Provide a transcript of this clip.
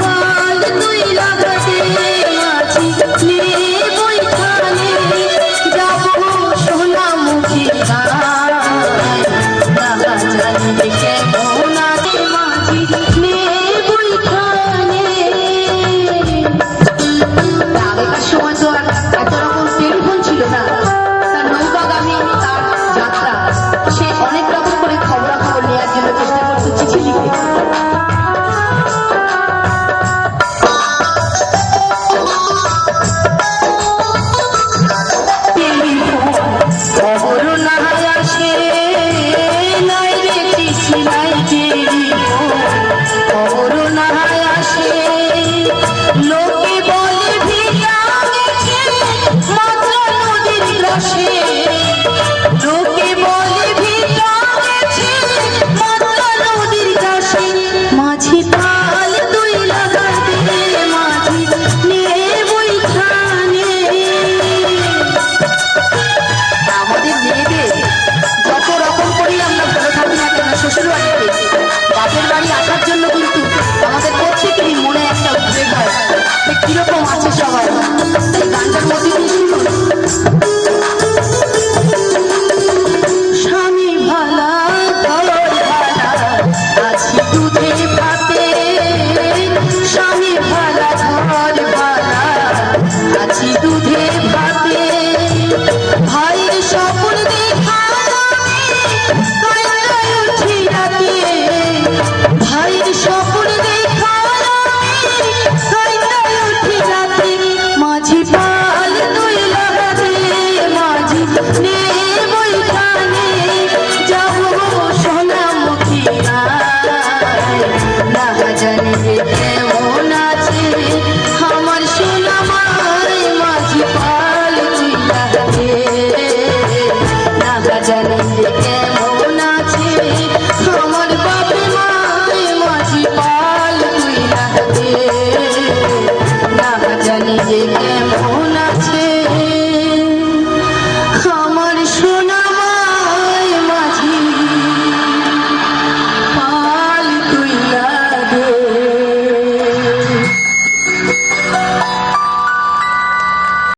পাল তুই লাগাতে মাঝি নে বইখানে যাবো সোনা মুখে জানবে কেমন আছে মাঝি নে বইখানে। আগেকার সময় তো আর এত রকম টেলিফোন ছিল না, তার নৌকাগামী তার যাত্রা সে অনেক রকম করে খবরাখবর নেওয়ার জন্য চেষ্টা করতো চিঠি লিখে। কিরকম আছে সবাই।